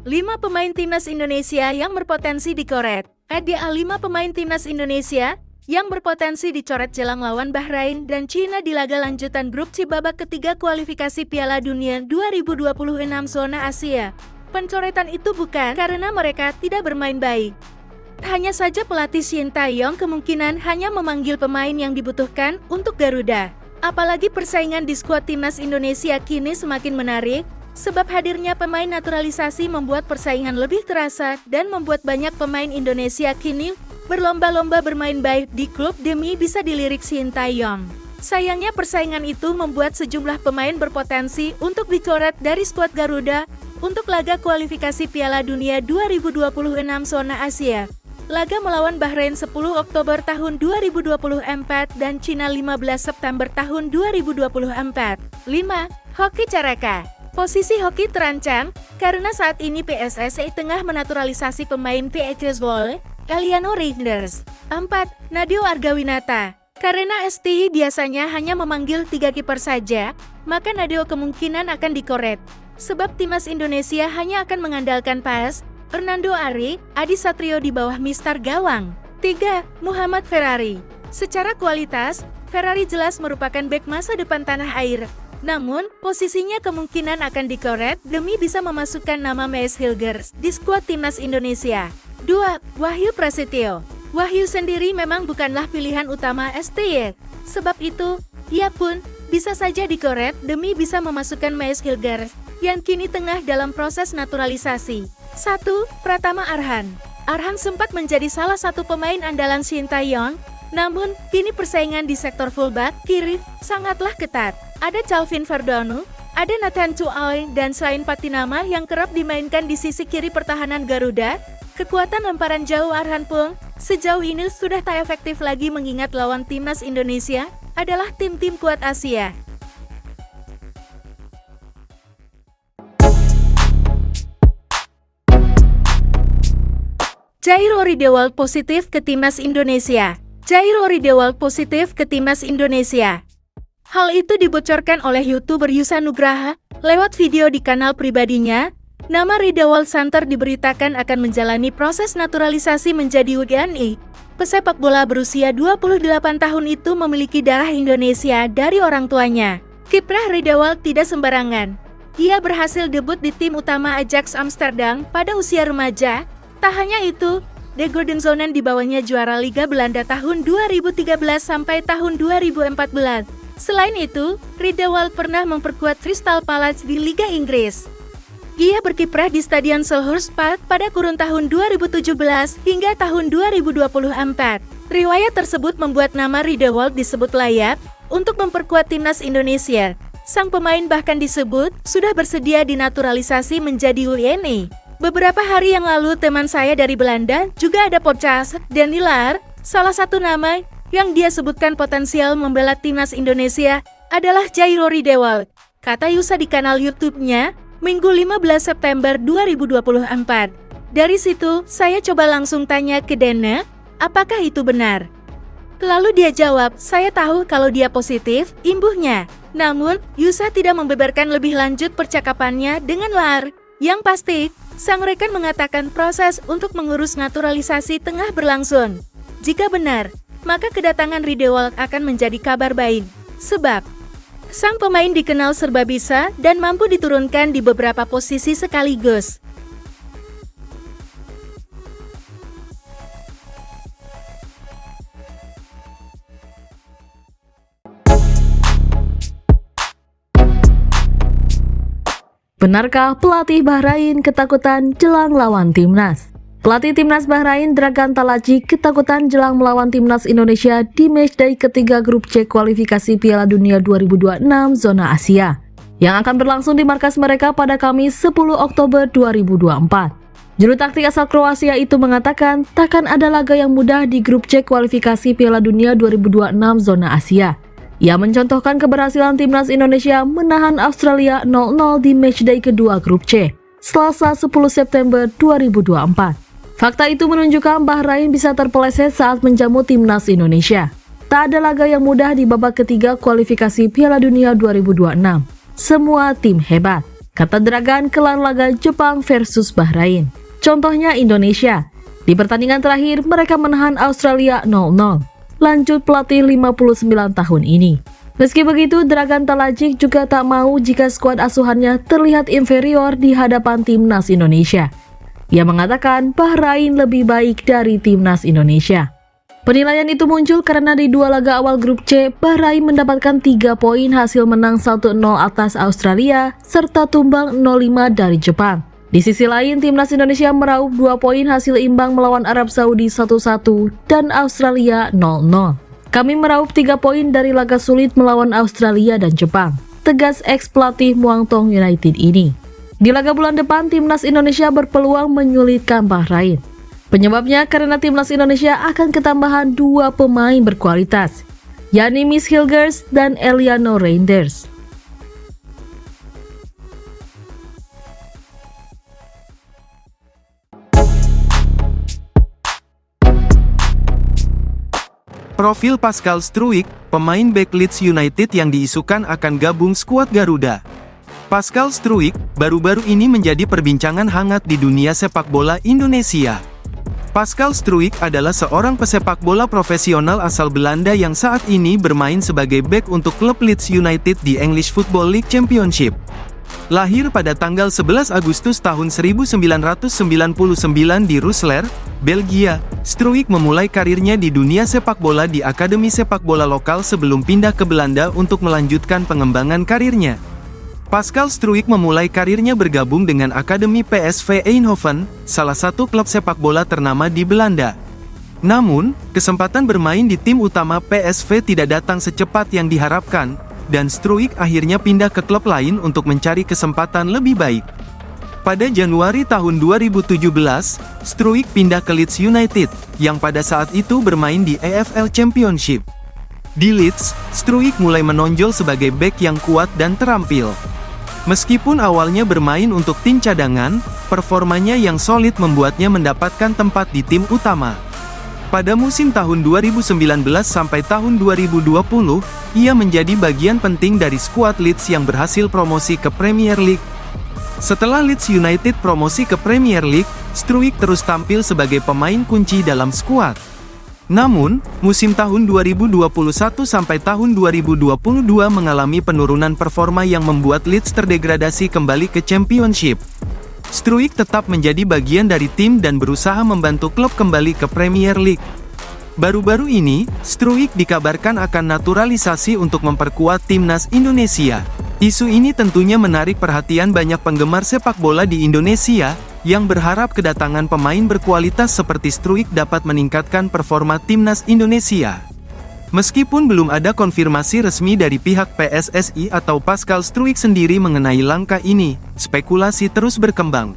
5 pemain timnas Indonesia yang berpotensi dikoret. Ada 5 pemain timnas Indonesia yang berpotensi dicoret jelang lawan Bahrain dan Cina di laga lanjutan grup C babak ketiga kualifikasi Piala Dunia 2026 zona Asia. Pencoretan itu bukan karena mereka tidak bermain baik. Hanya saja pelatih Shin Tae-yong kemungkinan hanya memanggil pemain yang dibutuhkan untuk Garuda. Apalagi persaingan di skuad timnas Indonesia kini semakin menarik, sebab hadirnya pemain naturalisasi membuat persaingan lebih terasa dan membuat banyak pemain Indonesia kini berlomba-lomba bermain baik di klub demi bisa dilirik Shin Tae-yong. Sayangnya persaingan itu membuat sejumlah pemain berpotensi untuk dicoret dari skuad Garuda untuk laga kualifikasi Piala Dunia 2026 zona Asia. Laga melawan Bahrain 10 Oktober tahun 2024 dan Cina 15 September tahun 2024. 5. Hoki Caraka. Posisi Hoki terancam karena saat ini PSSI tengah menaturalisasi pemain PSS Volley, Eliano Reinders. 4. Nadeo Argawinata. Karena STI biasanya hanya memanggil 3 kiper saja, maka Nadeo kemungkinan akan dikoret. Sebab timnas Indonesia hanya akan mengandalkan pas Hernando Ari, Adi Satrio di bawah Mister Gawang. 3. Muhammad Ferrari. Secara kualitas, Ferrari jelas merupakan bek masa depan tanah air. Namun, posisinya kemungkinan akan dikoret demi bisa memasukkan nama Mees Hilgers di skuad timnas Indonesia. 2. Wahyu Prasetyo. Wahyu sendiri memang bukanlah pilihan utama STY. Sebab itu, ia pun bisa saja dikoret demi bisa memasukkan Mees Hilgers yang kini tengah dalam proses naturalisasi. 1. Pratama Arhan. Arhan sempat menjadi salah satu pemain andalan Shin Tae-yong, namun kini persaingan di sektor fullback kiri sangatlah ketat. Ada Calvin Verdonu, ada Nathan Chuaoi, dan selain Patinama yang kerap dimainkan di sisi kiri pertahanan Garuda, kekuatan lemparan jauh Arhan pun sejauh ini sudah tak efektif lagi mengingat lawan timnas Indonesia adalah tim-tim kuat Asia. Jairo Ridewald positif ke timnas Indonesia. Jairo Ridewald positif ke timnas Indonesia. Hal itu dibocorkan oleh YouTuber Yusa Nugraha lewat video di kanal pribadinya. Nama Ridewald Santer diberitakan akan menjalani proses naturalisasi menjadi WNI. Pesepak bola berusia 28 tahun itu memiliki darah Indonesia dari orang tuanya. Kiprah Ridewald tidak sembarangan. Ia berhasil debut di tim utama Ajax Amsterdam pada usia remaja. Tak hanya itu, De Godenzonen dibawanya juara Liga Belanda tahun 2013 sampai tahun 2014. Selain itu, Ridewald pernah memperkuat Crystal Palace di Liga Inggris. Ia berkiprah di Stadion Selhurst Park pada kurun tahun 2017 hingga tahun 2024. Riwayat tersebut membuat nama Ridewald disebut layak untuk memperkuat timnas Indonesia. Sang pemain bahkan disebut sudah bersedia dinaturalisasi menjadi WNI. Beberapa hari yang lalu teman saya dari Belanda juga ada podcast Danilar, salah satu nama yang dia sebutkan potensial membela timnas Indonesia adalah Jairo Ridewald. Kata Yusa di kanal YouTube-nya, Minggu 15 September 2024. Dari situ, saya coba langsung tanya ke Dana, apakah itu benar? Lalu dia jawab, saya tahu kalau dia positif, imbuhnya. Namun, Yusa tidak membeberkan lebih lanjut percakapannya dengan Lar. Yang pasti, sang rekan mengatakan proses untuk mengurus naturalisasi tengah berlangsung. Jika benar, maka kedatangan Ridewald akan menjadi kabar baik. Sebab, sang pemain dikenal serba bisa dan mampu diturunkan di beberapa posisi sekaligus. Benarkah pelatih Bahrain ketakutan jelang lawan timnas? Pelatih timnas Bahrain Dragan Talaci ketakutan jelang melawan timnas Indonesia di matchday ketiga grup C kualifikasi Piala Dunia 2026 zona Asia yang akan berlangsung di markas mereka pada Kamis 10 Oktober 2024. Juru taktik asal Kroasia itu mengatakan takkan ada laga yang mudah di grup C kualifikasi Piala Dunia 2026 zona Asia. Ia mencontohkan keberhasilan timnas Indonesia menahan Australia 0-0 di matchday kedua grup C, Selasa 10 September 2024. Fakta itu menunjukkan Bahrain bisa terpeleset saat menjamu timnas Indonesia. Tak ada laga yang mudah di babak ketiga kualifikasi Piala Dunia 2026. Semua tim hebat. kata Dragan kelar laga Jepang versus Bahrain. Contohnya Indonesia. Di pertandingan terakhir, mereka menahan Australia 0-0. Lanjut pelatih 59 tahun ini. Meski begitu, Dragan Talajic juga tak mau jika skuad asuhannya terlihat inferior di hadapan timnas Indonesia. Ia mengatakan Bahrain lebih baik dari timnas Indonesia. Penilaian itu muncul karena di dua laga awal grup C, Bahrain mendapatkan 3 poin hasil menang 1-0 atas Australia, serta tumbang 0-5 dari Jepang. Di sisi lain, timnas Indonesia meraup 2 poin hasil imbang melawan Arab Saudi 1-1 dan Australia 0-0. Kami meraup 3 poin dari laga sulit melawan Australia dan Jepang, tegas ex-pelatih Muangthong United ini. Di laga bulan depan, timnas Indonesia berpeluang menyulitkan Bahrain. Penyebabnya karena timnas Indonesia akan ketambahan 2 pemain berkualitas, yakni Miss Hilgers dan Eliano Reinders. Profil Pascal Struijk, pemain bek Leeds United yang diisukan akan gabung skuad Garuda. Pascal Struijk baru-baru ini menjadi perbincangan hangat di dunia sepak bola Indonesia. Pascal Struijk adalah seorang pesepak bola profesional asal Belanda yang saat ini bermain sebagai bek untuk klub Leeds United di English Football League Championship. Lahir pada tanggal 11 Agustus tahun 1999 di Roeselare, Belgia, Struijk memulai karirnya di dunia sepak bola di akademi sepak bola lokal sebelum pindah ke Belanda untuk melanjutkan pengembangan karirnya. Pascal Struijk memulai karirnya bergabung dengan Akademi PSV Eindhoven, salah satu klub sepak bola ternama di Belanda. Namun, kesempatan bermain di tim utama PSV tidak datang secepat yang diharapkan, dan Struijk akhirnya pindah ke klub lain untuk mencari kesempatan lebih baik. Pada Januari tahun 2017, Struijk pindah ke Leeds United, yang pada saat itu bermain di EFL Championship. Di Leeds, Struijk mulai menonjol sebagai bek yang kuat dan terampil. Meskipun awalnya bermain untuk tim cadangan, performanya yang solid membuatnya mendapatkan tempat di tim utama. Pada musim tahun 2019 sampai tahun 2020, ia menjadi bagian penting dari skuad Leeds yang berhasil promosi ke Premier League. Setelah Leeds United promosi ke Premier League, Struijk terus tampil sebagai pemain kunci dalam skuad. Namun, musim tahun 2021 sampai tahun 2022 mengalami penurunan performa yang membuat Leeds terdegradasi kembali ke Championship. Struijk tetap menjadi bagian dari tim dan berusaha membantu klub kembali ke Premier League. Baru-baru ini, Struijk dikabarkan akan naturalisasi untuk memperkuat timnas Indonesia. Isu ini tentunya menarik perhatian banyak penggemar sepak bola di Indonesia, yang berharap kedatangan pemain berkualitas seperti Struijk dapat meningkatkan performa timnas Indonesia. Meskipun belum ada konfirmasi resmi dari pihak PSSI atau Pascal Struijk sendiri mengenai langkah ini, spekulasi terus berkembang.